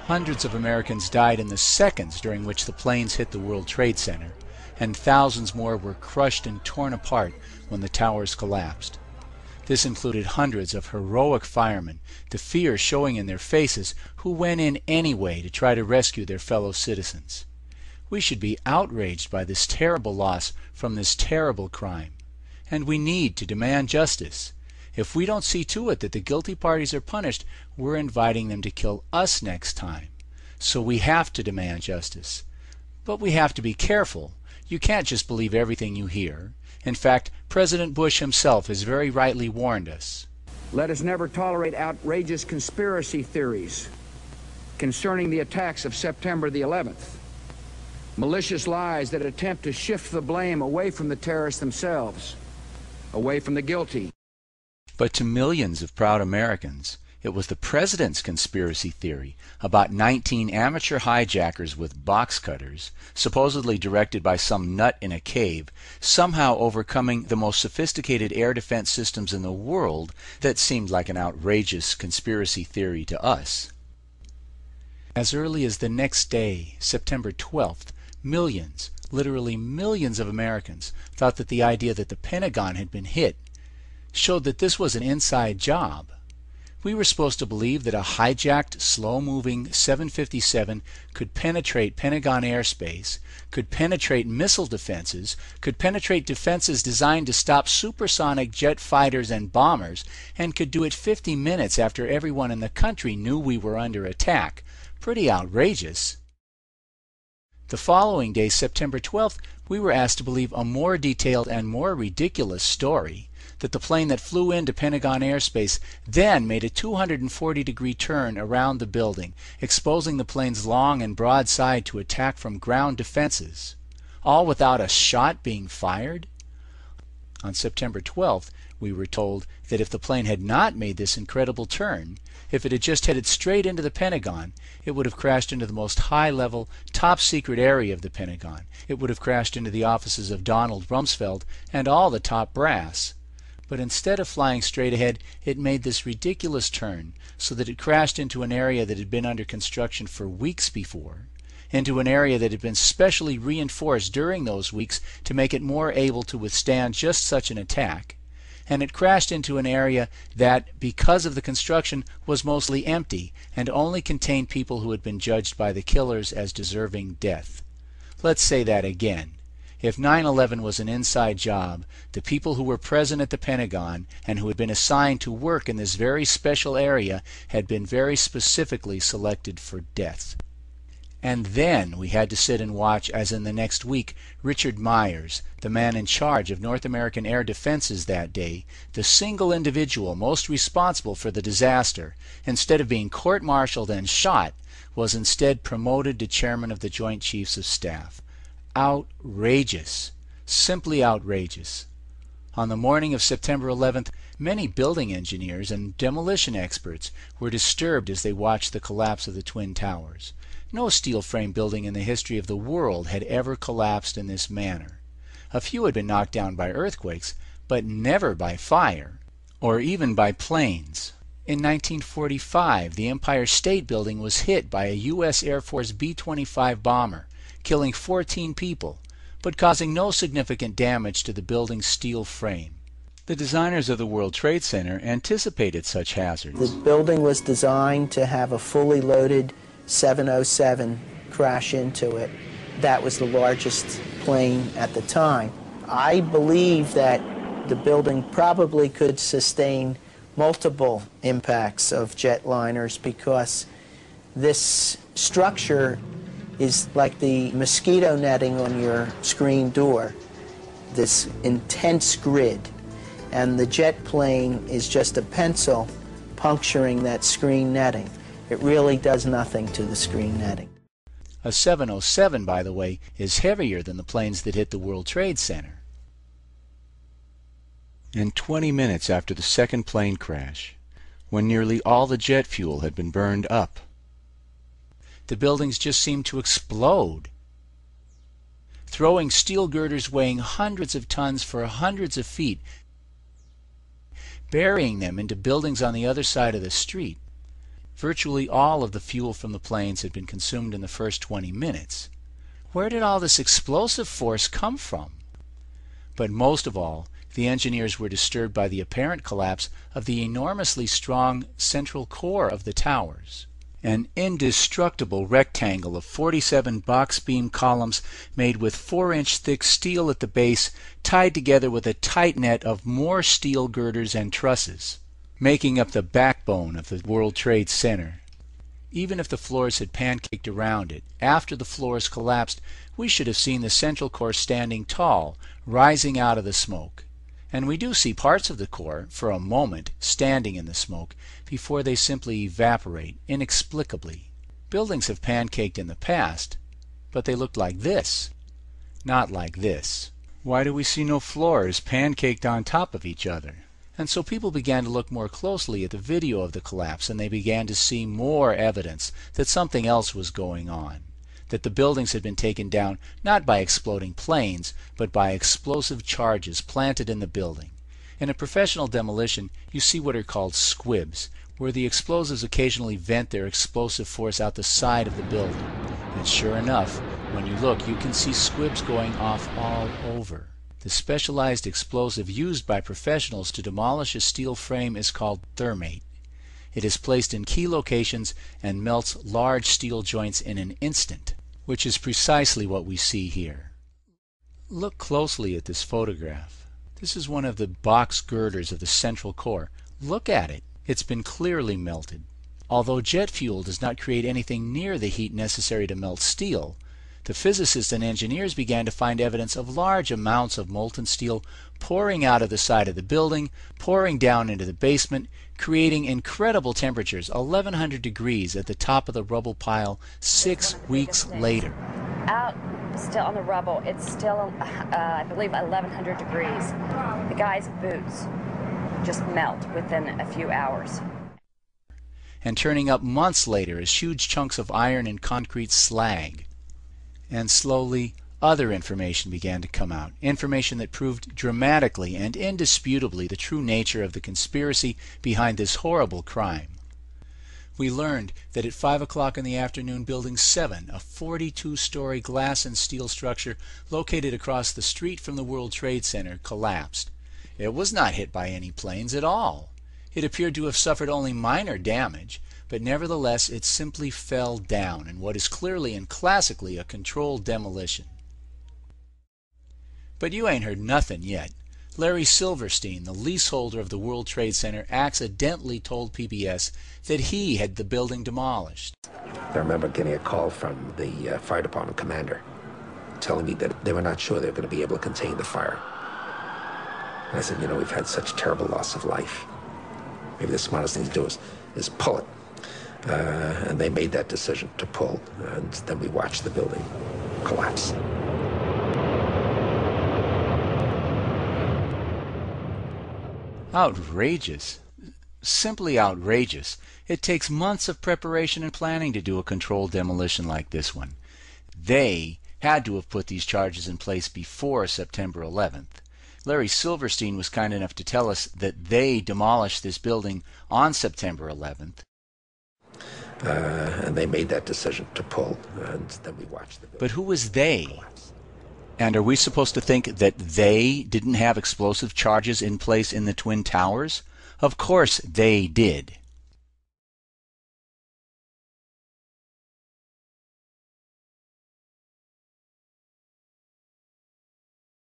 Hundreds of Americans died in the seconds during which the planes hit the World Trade Center, and thousands more were crushed and torn apart when the towers collapsed. This included hundreds of heroic firemen, the fear showing in their faces, who went in anyway to try to rescue their fellow citizens. We should be outraged by this terrible loss from this terrible crime, and we need to demand justice. If we don't see to it that the guilty parties are punished, we're inviting them to kill us next time. So we have to demand justice. But we have to be careful. You can't just believe everything you hear. In fact, President Bush himself has very rightly warned us. Let us never tolerate outrageous conspiracy theories concerning the attacks of September the 11th. Malicious lies that attempt to shift the blame away from the terrorists themselves, away from the guilty. But to millions of proud Americans, it was the president's conspiracy theory about 19 amateur hijackers with box cutters, supposedly directed by some nut in a cave, somehow overcoming the most sophisticated air defense systems in the world, that seemed like an outrageous conspiracy theory to us. As early as the next day, September 12th, millions, literally millions of Americans thought that the idea that the Pentagon had been hit showed that this was an inside job. We were supposed to believe that a hijacked, slow-moving 757 could penetrate Pentagon airspace, could penetrate missile defenses, could penetrate defenses designed to stop supersonic jet fighters and bombers, and could do it 50 minutes after everyone in the country knew we were under attack. Pretty outrageous. The following day, September 12th, we were asked to believe a more detailed and more ridiculous story, that the plane that flew into Pentagon airspace then made a 240-degree turn around the building, exposing the plane's long and broad side to attack from ground defenses, all without a shot being fired. On September 12th, we were told that if the plane had not made this incredible turn, if it had just headed straight into the Pentagon, it would have crashed into the most high-level, top-secret area of the Pentagon. It would have crashed into the offices of Donald Rumsfeld and all the top brass. But instead of flying straight ahead, it made this ridiculous turn so that it crashed into an area that had been under construction for weeks before, into an area that had been specially reinforced during those weeks to make it more able to withstand just such an attack. And it crashed into an area that, because of the construction, was mostly empty and only contained people who had been judged by the killers as deserving death. Let's say that again. If 9/11 was an inside job, the people who were present at the Pentagon and who had been assigned to work in this very special area had been very specifically selected for death. And then we had to sit and watch as in the next week Richard Myers, the man in charge of North American air defenses that day, the single individual most responsible for the disaster, instead of being court-martialed and shot, was instead promoted to chairman of the Joint Chiefs of Staff. Outrageous. Simply outrageous. On the morning of September 11th, many building engineers and demolition experts were disturbed as they watched the collapse of the Twin Towers. No steel frame building in the history of the world had ever collapsed in this manner. A few had been knocked down by earthquakes, but never by fire, or even by planes. In 1945, the Empire State Building was hit by a U.S. Air Force B-25 bomber, killing 14 people, but causing no significant damage to the building's steel frame. The designers of the World Trade Center anticipated such hazards. The building was designed to have a fully loaded 707 crash into it. That was the largest plane at the time. I believe that the building probably could sustain multiple impacts of jetliners because this structure is like the mosquito netting on your screen door, this intense grid, and the jet plane is just a pencil puncturing that screen netting. It really does nothing to the screen netting. A 707, by the way, is heavier than the planes that hit the World Trade Center. And 20 minutes after the second plane crash, when nearly all the jet fuel had been burned up, the buildings just seemed to explode, throwing steel girders weighing hundreds of tons for hundreds of feet, burying them into buildings on the other side of the street. Virtually all of the fuel from the planes had been consumed in the first 20 minutes. Where did all this explosive force come from? But most of all, the engineers were disturbed by the apparent collapse of the enormously strong central core of the towers. An indestructible rectangle of 47 box beam columns made with 4-inch thick steel at the base, tied together with a tight net of more steel girders and trusses, making up the backbone of the World Trade Center. Even if the floors had pancaked around it, after the floors collapsed, we should have seen the central core standing tall, rising out of the smoke. And we do see parts of the core, for a moment, standing in the smoke, before they simply evaporate inexplicably. Buildings have pancaked in the past, but they looked like this, not like this. Why do we see no floors pancaked on top of each other? And so people began to look more closely at the video of the collapse, and they began to see more evidence that something else was going on, that the buildings had been taken down not by exploding planes, but by explosive charges planted in the building. In a professional demolition, you see what are called squibs, where the explosives occasionally vent their explosive force out the side of the building. And sure enough, when you look, you can see squibs going off all over. The specialized explosive used by professionals to demolish a steel frame is called thermate. It is placed in key locations and melts large steel joints in an instant, which is precisely what we see here. Look closely at this photograph. This is one of the box girders of the central core. Look at it. It's been clearly melted. Although jet fuel does not create anything near the heat necessary to melt steel, the physicists and engineers began to find evidence of large amounts of molten steel pouring out of the side of the building, pouring down into the basement, creating incredible temperatures, 1100 degrees at the top of the rubble pile 6 weeks later. Out still on the rubble, it's still, I believe, 1100 degrees. The guy's boots just melt within a few hours. And turning up months later as huge chunks of iron and concrete slag. And slowly, other information began to come out, information that proved dramatically and indisputably the true nature of the conspiracy behind this horrible crime. We learned that at 5 o'clock in the afternoon, Building 7, a 42-story glass and steel structure located across the street from the World Trade Center, collapsed. It was not hit by any planes at all. It appeared to have suffered only minor damage, but nevertheless it simply fell down in what is clearly and classically a controlled demolition. But you ain't heard nothing yet. Larry Silverstein, the leaseholder of the World Trade Center, accidentally told PBS that he had the building demolished. I remember getting a call from the fire department commander telling me that they were not sure they were going to be able to contain the fire. And I said, you know, we've had such terrible loss of life. Maybe the smartest thing to do is pull it. And they made that decision to pull, and then we watched the building collapse. Outrageous. Simply outrageous. It takes months of preparation and planning to do a controlled demolition like this one. They had to have put these charges in place before September 11th. Larry Silverstein was kind enough to tell us that they demolished this building on September 11th. And they made that decision to pull, and then we watched the building. But who was they? collapse. And are we supposed to think that they didn't have explosive charges in place in the Twin Towers? Of course they did.